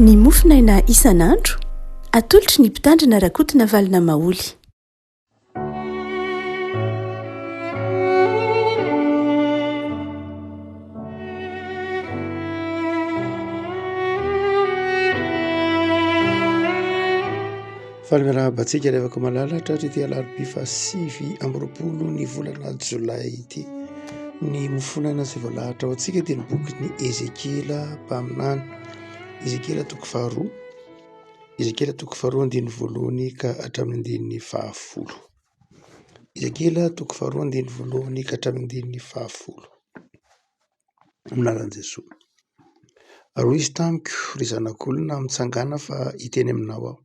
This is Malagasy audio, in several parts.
Ny mofinaina isan'andro atolotry ny mpitandrina rakotina valina maoly. Falmerabatsika revaka malalatra ty alarobia 9 ny volana Jolay ity. Ny mofinaina sy voalahatra ao antsika dia ny boky ny Ezekiela mpaminany. Ezekiela toko faharoa. Ezekiela toko faharoa andiny voalohany ka hatramin'ny andiny 10. Ezekiela toko faharoa andiny voalohany ka hatramin'ny andiny 10. Aminaran'i Jesoa. Roy izy tamiko ry zanak'olona mitsangana fa hiteny aminao aho.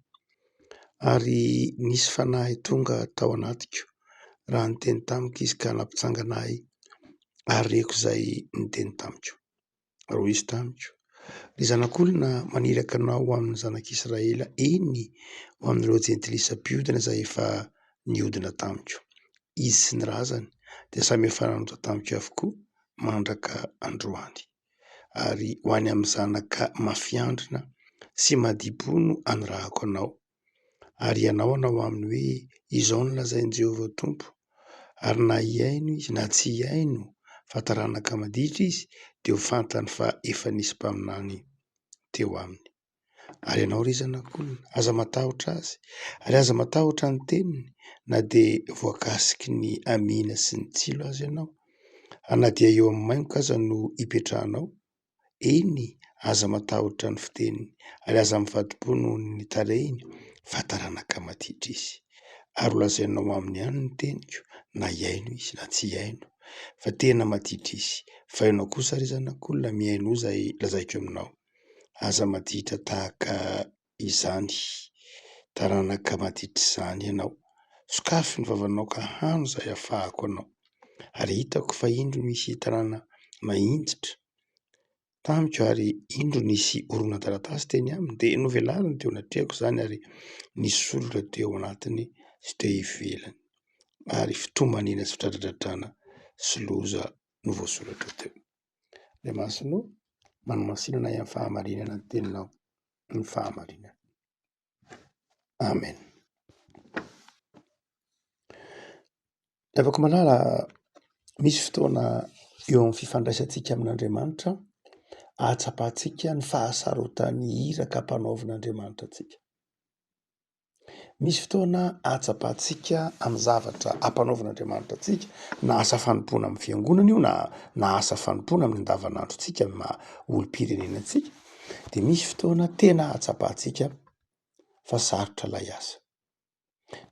Ary nisy fanahy tonga tao anatiko raha niteny tamiko izy ka nampitsangana ahy ary reko izay niteny tamiko. Roy izy tamiko ry zanak'olona maniraka anao amin'ny zanak'Israela, eny ho amin'ireo jentilisam-piodina izay efa niodina tamiko. Izy sy ny razany dia samy efa nanota tamiko avokoa mandraka androany. Ary ho any amin'ny zanaka mafiandrina sy madibo no anirahako anao. Ary ianao anao aminy hoe izao no lazain'i Jehovah Tompo. Ary na hiaino izy na tsy hiaino fa taranaka maditra izy dia ho fantany fa efa nisy mpaminany teo aminy. Ary ianao ry zanak'olona aza matahotra azy ary aza matahotra ny teniny na dia voakasiky ny amina sy ny tsilo azy ianao. Na dia eo amin'ny maimboka aza no hipetrahanao, eny aza matahotra ny fiteniny ary aza mivadi-po noho ny tarehiny fa taranaka maditra izy. Ary ho lazainao aminy ihany ny teniko na hiaino izy na tsy hiaino fa tena maditra izy. Fa ianao kosa ry zanak'olona miaino izay lazaiko aminao. Aza maditra tahaka izany, taranaka maditra izany ianao. Sokafy ny vavanao ka hano izay ahafahako anao. Ary hitako fa indro misy tanàna mahitsitra tamiko ary indro nisy oronan-taratasy teny aminy dia novelariny teo anatrehako izany ary nisy soratra teo anatiny sy teo ivelany. Ary fitombaniana sy fitradradratrana sy loza no voasoratra teo. Dia masonao manomasinana amin'ny fahamarinana ny teninao, ny fahamarinana. Amen. Afaka malala misy fotoana eo amin'ny fifandraisantsika amin'Andriamanitra ahatsapahantsika ny fahasarotany iraka hampanaovan'Andriamanitra antsika. Misy fotoana ahatsapahantsika amin'ny zavatra hampanaovan'Andriamanitra antsika, na asa fanompoana amin'ny fiangonana io na asa fanompoana amin'ny andavanandrontsika amin'ny maha olom-pirenenantsika. Dia misy fotoana tena ahatsapahantsika fa sarotra ilay asa.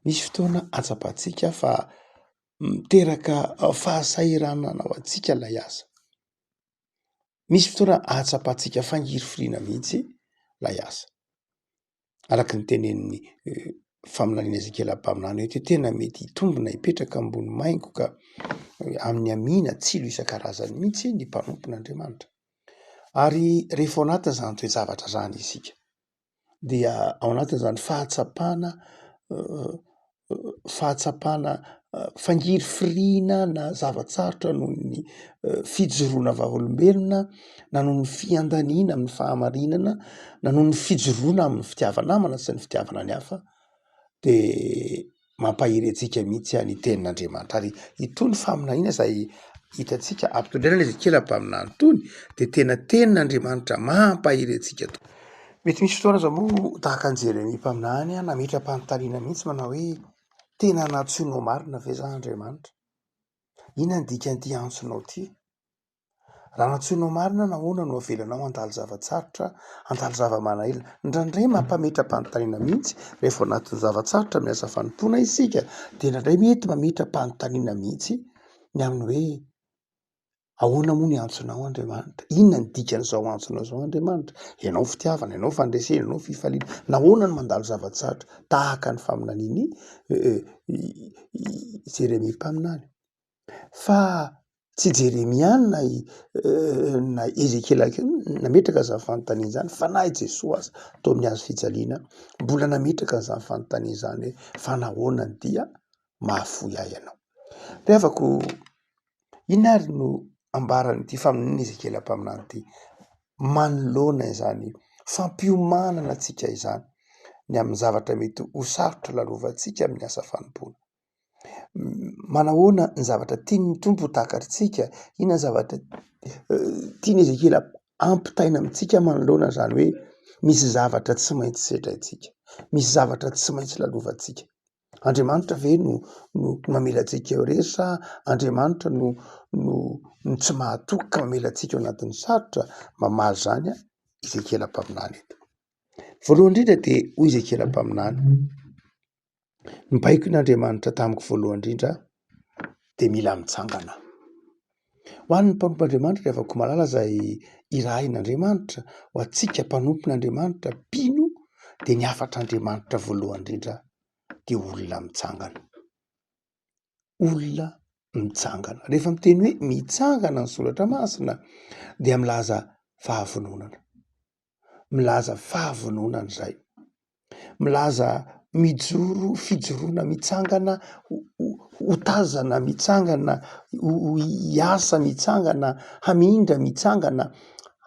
Misy fotoana ahatsapahantsika fa miteraka fahasahiranana ao antsika ilay asa. Misy fotoana ahatsapahantsika fangirifiriana mihitsy ilay asa. Araka ny tenenin'ny faminaniana Ezekiela mpaminany hoe tena mety hitombina hipetraka ambony maingo ka amin'ny amina tsilo isan-karazany mihitsy ny mpanompon'Andriamanitra. Ary rehefa ao anatin'izany toe-javatra izany isika dia ao anatin'izany fahatsapana fangirifiriana na zavatsarotra noho ny fijoroana vavolombelona, na noho ny fiandaniana amin'ny fahamarinana, na noho ny fijoroana amin'ny fitiavana namana sy ny fitiavana ny hafa, dia mampahiry antsika mihitsy ny tenin'Andriamanitra. Ary itony faminaniana izay hitantsika ampitondran'ny Ezekiela mpaminany tony dia tena tenin'Andriamanitra mampahiry antsika tokoa. Mety misy fotoana aza moa tahaka ny Jeremia mpaminany nametra-panontaniana mihitsy manao hoe tena nantsoinao marina ve izaho Andriamanitra? Inona ny dikan'ity antsonao ity? Raha nantsoinao marina nahoana no avelanao handalo zavatsarotra, handalo zava-manahirana? Indraindray mampametra-panontaniana mihitsy rehefa ao anatin'ny zavatsarotra amin'ny asa fanompoana isika, dia indraindray mety mametra-panontaniana mihitsy ny aminy hoe ahoana moa ny antsonao Andriamanitra? Inona ny dikan'izao antsonao izao Andriamanitra? Ianao fitiavana, ianao fandresena, ianao fifaliana. Nahoana no mandalo zavatsarotra tahaka ny faminaniany Jeremia mpaminany? Fa tsy Jeremia na Ezekiela nametraka izany fanontaniana izany, fa na i Jesosy aza tao amin'ny hazo fijaliana mbola nametraka izany fanontaniana izany hoe fa nahoana ny dia mahafoy ahy ianao? Dia afaka inona ary no ambaran'ity faminaniana Ezekiela mpaminany ity? Manoloana izany fampiomanana antsika izany ny amin'ny zavatra mety ho sarotra lalovantsika amin'ny asa fanompoana. Manahoana ny zavatra tiany tompo takatritsika, ina zavatra tiany Ezekela ampitaina amintsika manoloana zany hoe misy zavatra tsy maintsy sedraitsika, misy zavatra tsy maintsy lalovantsika. Andriamanitra ve no mamelantsika eo rery sa Andriamanitra no tsy mahatoky ka mamelantsika eo anatin'ny sarotra? Mamaly zany Ezekela mpaminany eto. Voalohany indrindra dia hoy Ezekela mpaminany, mibaiko n'Andriamanitra tamiko voalohany indrindra dia mila mitsangana. Ho an'ny mpanompon'Andriamanitra dia afaka malala zay irahin'Andriamanitra, ho antsika mpanompon'Andriamanitra mpino dia ny afatr'Andriamanitra voalohany indrindra dia olona mitsangana. Olona mitsangana. Rehefa miteny hoe mitsangana ny soratra masina dia milaza fahavononana. Milaza fahavononana izay. Milaza mijoro, fijoroana, mitsangana, ho tazana, mitsangana, ho hiasa, mitsangana, hamindra, mitsangana,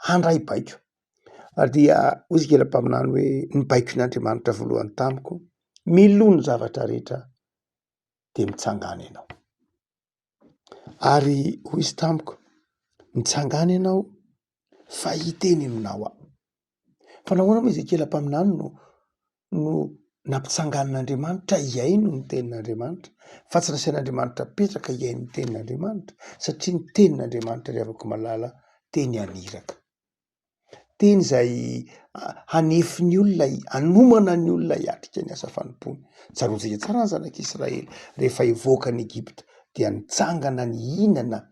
handray baiko. Ary dia hoy Ezekela mpaminany hoe nibaiko n'Andriamanitra voalohany tamiko, miloa ny zavatra rehetra dia mitsangana ianao. Ary hoy izy tamiko, mitsangana ianao fa hiteny aminao aho. Fa nahoana moa Ezekela mpaminany no nampitsanganan'Andriamanitra iaino ny tenin'Andriamanitra, fa tsy nasian'Andriamanitra petraka iaino ny tenin'Andriamanitra, satria ny tenin'Andriamanitra ry havako malala teny aniraka. Teny izay hanefi ny olona, hanomana ny olona hiatrika ny asa fanompoana. Tsarontsika tsara ny zanak'Israely rehefa hivoaka ny Egypta dia nitsangana ny hinana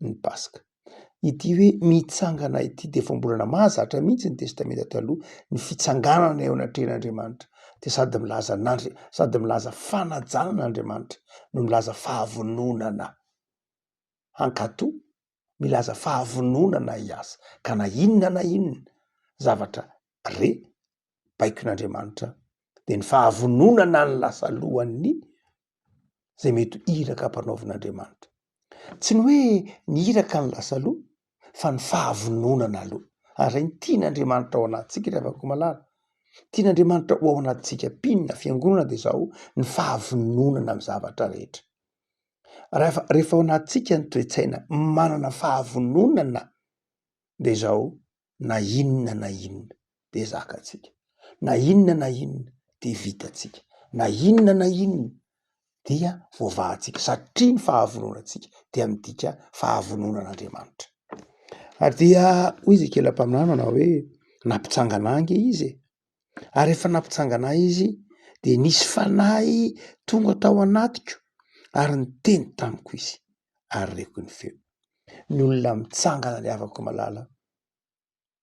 ny Paska. Ity hoe mitsangana ity dia efa mbola mahazatra mihitsy ny testamenta taloha ny fitsanganana eo anatrehan'Andriamanitra, dia sady milaza fanajanan'Andriamanitra no milaza fahavononana hankatoa, milaza fahavononana hiasa. Ka na inona zavatra baikon'Andriamanitra dia ny fahavononana ny lasa lohany zay mety iraka ampanaovin'Andriamanitra. Tsy ny hoe ny iraka ny lasa loha fa ny fahavononana aloha. Ary ny tian'Andriamanitra ao anatintsika rehefa afaka malala. Tian'Andriamanitra ao anatintsika mpinona fiangonana dia izao ny fahavononana amin'ny zavatra rehetra. Rehefa ao anatintsika ny toe-tsaina manana fahavononana dia izao na inona dia zakatsika. Na inona dia vitatsika. Na inona dia voavahantsika satria ny fahavononantsika dia midika fahavononan'Andriamanitra. Ary dia hoy Ezekela mpaminany manao hoe nampitsangana ange izy. Ary rehefa nampitsangana izy dia nisy fanahy tonga tao anatiko ary niteny tamiko izy. Ary reko ny feo. Ny olona mitsangana ry havako malala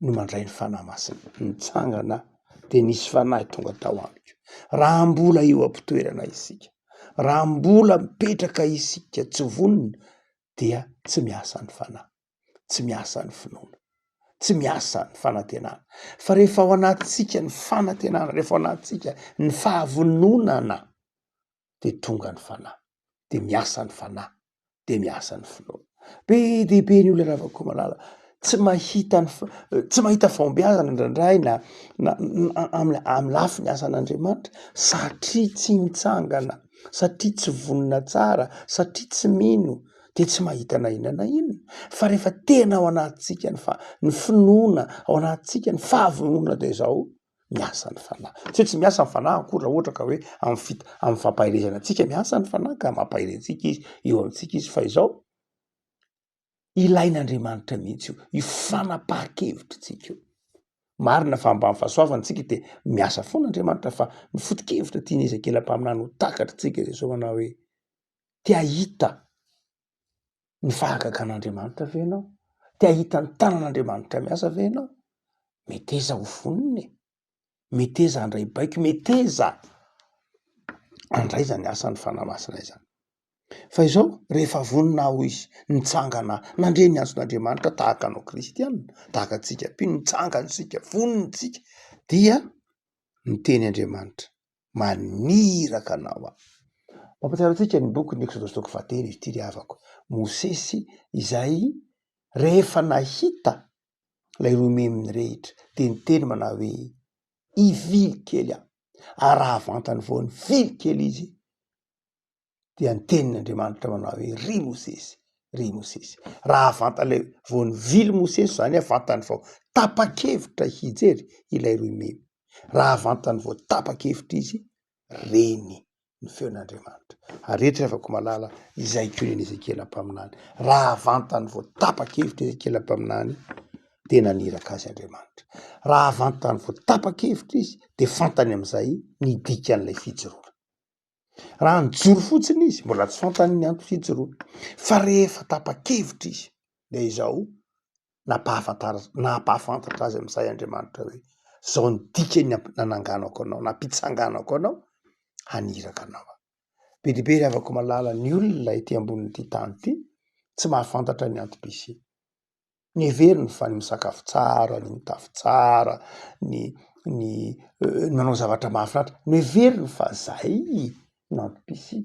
no mandray ny fanahy masina. Mitsangana dia nisy fanahy tonga tao amiko. Raha mbola eo am-pitoerana isika, raha mbola mipetraka isika tsy vonona dia tsy miasa ny fanahy, tsy miasa ny finoana, tsy miasa ny fanantenana. Fa rehefa ao anatintsika ny fanantenana, rehefa ao anatintsika ny fahavononana dia tonga ny fanahy, dia miasa ny fanahy, dia miasa ny finoana. Be dehibe ny olona ravako malala tsy mahita fahombiazana indraindray na amin'ny lafiny asan'Andriamanitra satria tsy mitsangana, satria tsy vonona tsara, satria tsy mino dia tsy mahita na inona. Fa rehefa tena ao anatintsika ny finoana, ao anatintsika ny fahavonona dia izao miasa ny fanahy. Tsy miasa ny fanahy akory raha ohatra ka hoe amin'ny fampahirezana antsika miasa ny fanahy ka mampahirentsika izy eo amintsika izy, fa izao ilain'Andriamanitra mihitsy io, ifanapahan-kevitrintsika io. Marina fa mba fahasoavantsika dia miasa foana Andriamanitra, fa ny foto-kevitra tiany Ezekela mpaminany ho takatritsika izay so manao hoe tia hita ny fahagagan'Andriamanitra ve ianao? Tia hita ny tanan'Andriamanitra miasa ve ianao? Meteza ho vonona, meteza handray baiko, meteza handraiza ny asan'ny fanahy masina izany. Fa izao rehefa vonona ho izy nitsangana nandre ny azon'Andriamanitra tahaka anao kristianina, tahaka antsika mpino, nitsangana isika, vonintsika dia niteny Andriamanitra maniraka anao aho. Mampatsiaro antsika ny boky Exodus toko fahatelo izy ity ry havako. Mosesy izay rehefa nahita ilay roa meminy rehetra de niteny manao hoe ivily kely aho, ary raha vantany vao ny vily kely izy dia nitenin'Andriamanitra manao hoe ry Mosesy raha vantan'ilay vao ny vily Mosesy zany vantany vao tapa-kevitra hijery ilay roa memy, raha vantany vao tapa-kevitra izy reny ny feon'Andriamanitra. Ary rehetra afaka malala izay koa ny Ezekela mpaminany, raha vantany vao tapa-kevitra Ezekela mpaminany de naniraka azy Andriamanitra, raha vantany vao tapa-kevitra izy de fantany am'izay ny dikan'ilay fijoroana. Raha nijoro fotsiny izy mbola tsy fantany ny anto fijoroana, fa rehefa tapa-kevitra izy de izao napahafantatra azy am'izay Andriamanitra hoe zao ny dikany nananganako anao, napitsanganako anao, haniraka anao. Be dehibe ry havako malala ny olona ety ambonin'ity tany ity tsy mahafantatra ny antom-pisia. Ny heveriny fa ny misakafo tsara, ny mitafy tsara, ny manao zavatra mahafinaritra, ny heveriny fa zay ny antom-pisia,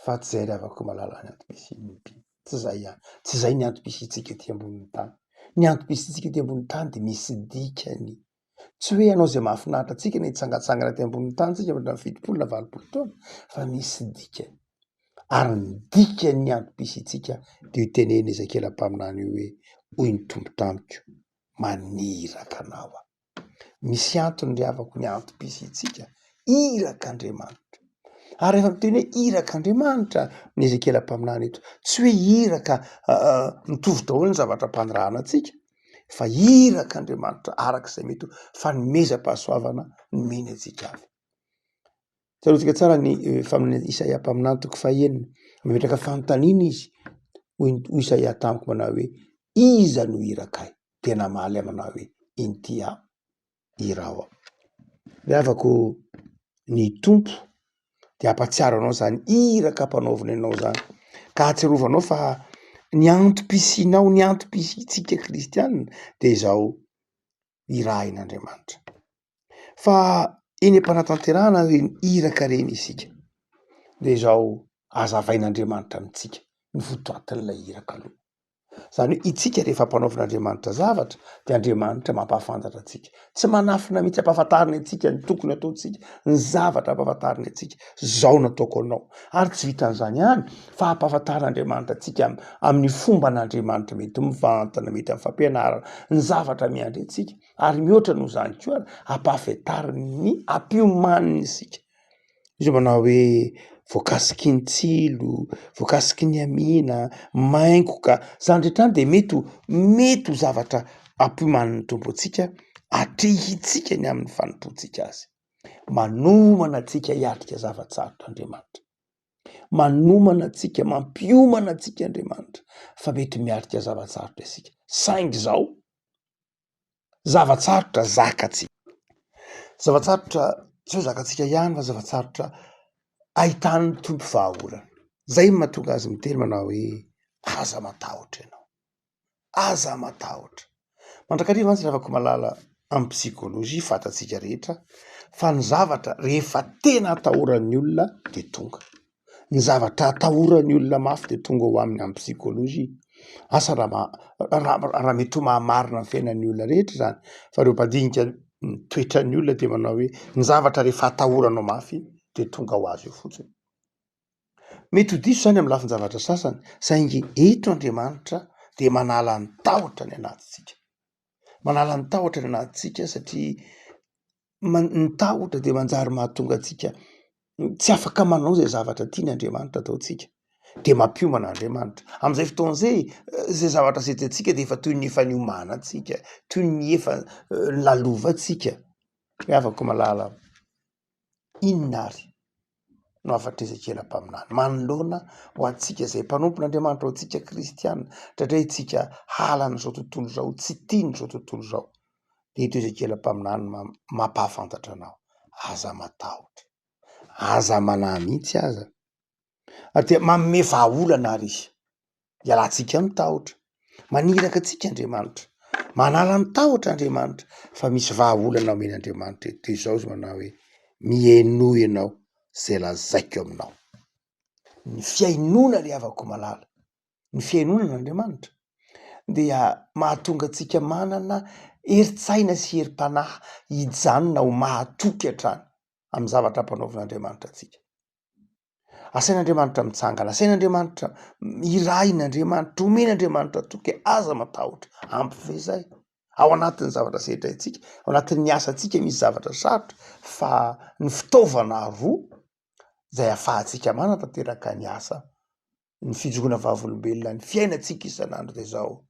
fa tsy zay ry havako malala ny antom-pisia, tsy zay ihany, tsy zay ny antom-pisiantsika ety ambonin'ny tany. Ny antom-pisiantsika ety ambonin'ny tany de misy dikany, tsy hoe anao zay mahafinaritra antsika ny hitsangatsangana ety ambonin'ny tany tsika mandrina fitopolo na valopolo taona, fa misy dikany. Ary ny dikan'ny antom-pisiantsika de io teneny Ezekela mpaminany io hoe hoy ny tombo tamiko maniraka anao aho. Misy antony ry havako ny antom-pisiantsika iraka Andriamanitra. Ary rehefa miteny hoe iraka Andriamanitra ny Ezekela mpaminany eto, tsy hoe iraka mitovy daholo ny zavatra mpanirahana antsika, fa iraka Andriamanitra arak'izay mety ho fanomezam-pahasoavana nomeny antsika avy. Tsarotsika tsara ny famin'ny Isaia mpaminany toko fahaenina, mipetraka fanontaniana izy hoy Isaia tamiko manao hoe iza no irakay, de namaly manao hoe inty aho, irao aho. Ry havako ny tompo de ampatsiaro anao zany iraka ampanaoviny anao zany, ka atsiarovanao fa ny antom-pisianao, ny antom-pisiantsika kristianina de izao irahin'Andriamanitra. Fa eny am-panatanterahana iraka reny isika de izao azavain'Andriamanitra amintsika ny votoatin'ilay iraka aloha. Zany hoe itsika rehefa ampanaovin'Andriamanitra zavatra de Andriamanitra mampahafantatra antsika, tsy manafina mihitsy ampahafantariny antsika ny tokony ataontsika, ny zavatra ampahafantariny antsika zao nataoko anao, ary tsy vitan'izany ihany fa ampahafantarin'Andriamanitra antsika amin'ny fomba n'Andriamanitra mety mivantana, mety amin'ny fampianarana ny zavatra miandry antsika, ary mihoatra noho zany koa ampahafantariny ny ampihomaniny isika. Izy manao hoe voakasiky ny tsilo, voakasiky ny amina, maingoka, zany rehetrany de mety ho zavatra ampiomaniny tompo antsika, atrehitsika ny amin'ny fanompoantsika azy. Manomana antsika hiatrika zavatsarotra Andriamanitra, manomana antsika, mampiomana antsika Andriamanitra fa mety miatrika zavatsarotra isika. Saingy zao zavatsarotra zakatsika, zavatsarotra tsy ho zakatsika ihany fa zavatsarotra ahitany tompo vahaolana. Zay mahatonga azy miteny manao hoe aza matahotra ianao, aza matahotra. Mandrakariva antsy afaka malala amin'ny psikolojia fatatsika rehetra fa ny zavatra rehefa tena atahoran'ny olona de tonga, ny zavatra atahoran'ny olona mafy de tonga ho aminy amin'ny psikolojia. Asa raha mety ho mahamarina ny fiainan'ny olona rehetra zany, fa reo mpadinika ny toetran'ny olona de manao hoe ny zavatra rehefa atahoranao mafy de tonga ho azy eo fotsiny. Mety ho diso zany amin'ny lafiny zavatra sasany, saingy eto Andriamanitra de manala ny tahotra ny anatintsika, manala ny tahotra ny anatintsika satria ny tahotra de manjary mahatonga antsika tsy afaka manao zay zavatra tiany Andriamanitra ataontsika, de mampiomana Andriamanitra. Am'izay fotoan'izay zay zavatra sedratsika de efa toy ny efa niomanantsika, toy ny efa lalovantsika. Afaka malala inona ary no afatra Ezekela mpaminany manoloana ho antsika zay mpanompon'Andriamanitra ho antsika kristianina, indrindray itsika halana zao tontolo zao, tsy tiany zao tontolo zao. De eto Ezekela mpaminany mampahafantatra anao, aza matahotra, aza manahy mihitsy aza, ary de manome vahaolana ary izy hialantsika amin'ny tahotra, maniraka antsika Andriamanitra, manala ny tahotra Andriamanitra, fa misy vahaolana omen'Andriamanitra eto izao izy manao hoe mihaino ianao zay lazaiko aminao. Ny fiainona ry havako malala, ny fiainonan'Andriamanitra dia mahatonga antsika manana eritsaina sy herim-panahy hijanona ho mahatoky hatrany amin'ny zavatra ampanaovin'Andriamanitra antsika. Asain'Andriamanitra mitsangana, asain'Andriamanitra irain'Andriamanitra, omen'Andriamanitra toky aza matahotra, ampy ve zay? Ao anatin'ny zavatra sehatra itsika, ao anatin'ny asa antsika misy zavatra sarotra, fa ny fitaovana roa zay ahafahantsika manana tanteraka ny asa, ny fijoroana vavolombelona, ny fiainantsika isan'andro dia zao.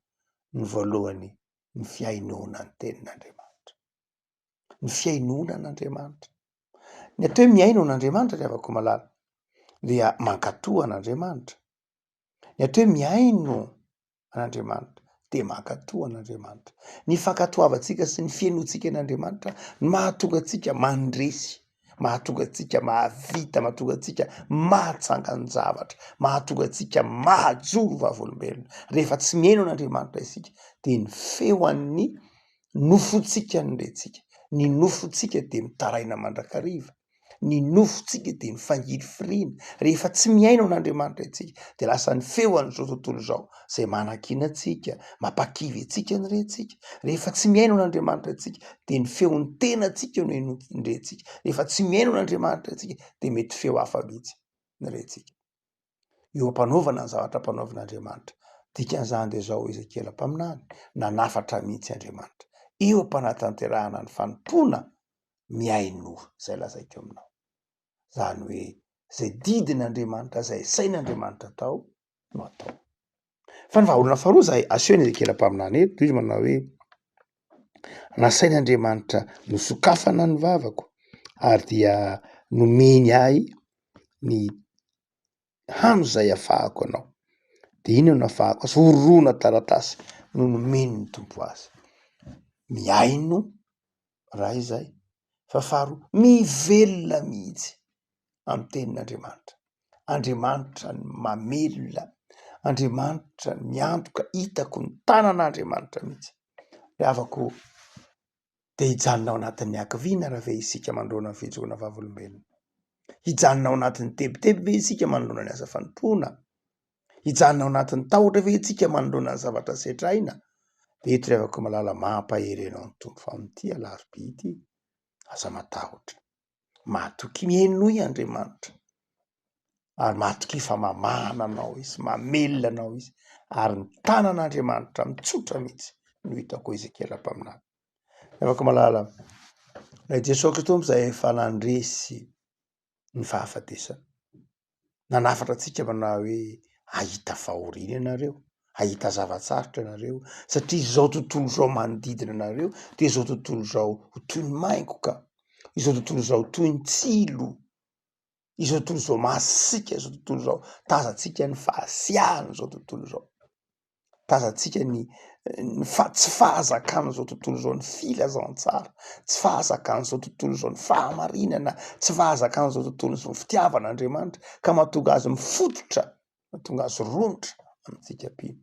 Ny voalohany, ny fiainoana ny tenin'Andriamanitra. Ny fiainoana an'Andriamanitra. Ny atao hoe miaino an'Andriamanitra ny avako malala dia mankatoa an'Andriamanitra. Ny atao hoe miaino an'Andriamanitra dia mankatoa an'Andriamanitra. Ny fankatoavantsika sy ny fiainoantsika an'Andriamanitra mahatonga antsika mandresy, mahatonga antsika mahavita, mahatonga antsika mahatsanga ny zavatra, mahatonga antsika mahajoro vavolombelona. Rehefa tsy miaino an'Andriamanitra isika dia ny feoan'ny nofontsika ny rentsika. Ny nofontsika dia mitaraina mandrakariva. Ny nofontsika dia ny fangiry firiana. Rehefa tsy miaino an'Andriamanitra isika dia lasa ny feoan'izao tontolo izao zay manakina antsika, mampakivy antsika ny rentsika. Rehefa tsy miaino an'Andriamanitra isika dia ny feon'ny tenantsika no ny rentsika. Rehefa tsy miaino an'Andriamanitra isika dia mety feo hafa mihitsy ny rentsika. Eo ampanaovana ny zavatra ampanaovin'Andriamanitra. Dikan'izany dia zao Ezekiela mpaminany nanafatra mihitsy Andriamanitra. Eo ampanatanterahana ny fanompoana miaino zay lazaiko aminao. Zany hoe zay didin'Andriamanitra, zay sain'Andriamanitra atao no atao. Fa ny vahaolana faharoa zay asehony Ezekiela mpaminany eto, izy manao hoe nasain'Andriamanitra nosokafana ny vavako ary dia nomeny ahy ny hano zay afahako anao. Dia ino no afahako azy? Horona taratasy no nomeny ny tompo azy. Miaino raha izay. Fa faharoa, mivelona mihitsy amin'ny tenin'Andriamanitra. Andriamanitra ny mamelona, Andriamanitra ny miantoka, hitako ny tanan'Andriamanitra mihitsy. Avako dia hijanona ao anatin'ny ankiviana raha ve isika mandroana ny fijoroana vavolombelona. Hijanona ao anatin'ny tebiteby ve isika manoloana ny asa fanompoana. Hijanona ao anatin'ny tahotra ve isika manoloana ny zavatra setraina. Dia eto rehavako malala mampahery ianao ny tompo fa amin'ity alarobia ity. Aza matahotra, mahatoky miainoy Andriamanitra ary mahatoky fa mamana anao izy, mamelona anao izy, ary ny tanan'Andriamanitra mitsotra mihitsy no hitako Ezekiela mpaminany. Rehavako malala ilay Jesosy Kristy izay efa nandresy ny fahafatesana, nanafatra antsika manao hoe ahita fahoriana ianareo, ahita zavatsarotra ianareo, satria izao tontolo izao manodidina anareo dia izao tontolo izao toy ny maingoka, izao tontolo izao toy ny tsilo, izao tontolo izao masika, izao tontolo izao tazantsika ny fahasiahana, izao tontolo izao tazantsika ny tsy fahazakan'izao tontolo izao ny filazantsara, tsy fahazakan'izao tontolo izao ny fahamarinana, tsy fahazakan'izao tontolo izao ny fitiavan'Andriamanitra ka mahatonga azy mifototra, mahatonga azy romotra amintsika pino.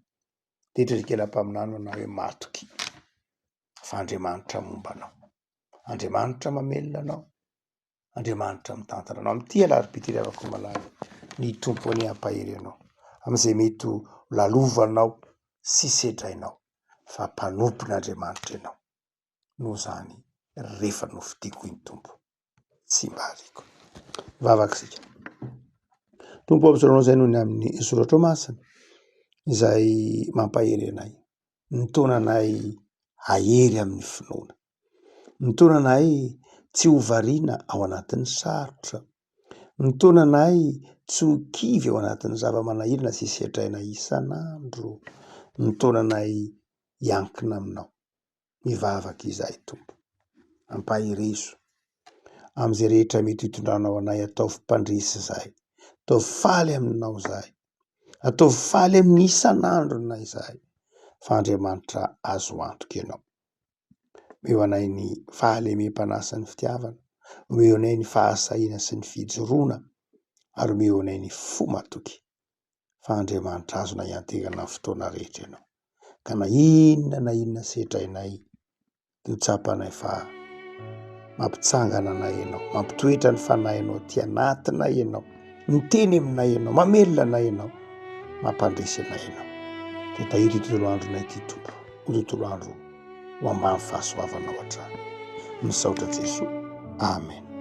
Dia Ezekiela mpaminany manao hoe matoky fa Andriamanitra momba anao, Andriamanitra mamelona anao, Andriamanitra mitantana anao. Amin'ity alarobia ity rehavako malala ny tompony hampahery anao amin'izay mety lalovanao sy sedrainao, fa mpanompon'Andriamanitra ianao. Noho izany rehefa nofidiako iny tompo tsy mba hariko. Vavaka isika. Tompo ampisoranao izay noho ny amin'ny soratra masina izay mampahery anay, nitona anay hahery amin'ny finoana, nitona anay tsy ho variana ao anatin'ny sarotra, nitona anay tsy ho kivy ao anatin'ny zava-manahirana sy setraina isan'andro, nitona anay hiankina aminao. Mivavaka izahay tompo, ampaherezo amin'izay rehetra mety hitondranao anay, ataovy mpandresy izahay, ataovy faly aminao izahay, ataovy faly amin'ny isan'andro nay izahay, fa Andriamanitra azo antoka ianao. Omeo anay ny fahalemem-panahy sy ny fitiavana, omeo anay ny fahasahiana sy ny fijoroana, ary omeo anay ny fo matoky, fa Andriamanitra azona iantegana amin'ny fotoana rehetra ianao. Ka na inona setrainay dia ho tsapanay fa mampitsangana anay ianao, mampitoetra ny fanahy ianao aty anatinay ianao, miteny aminay ianao, mamelona anay ianao, mampandresy anay ianao. dia tahiry ity tontolo andronay ity tompo, ho tontolo andro ho ambany fahasoavanao hatrany. Misaotra Jesoa. Amen.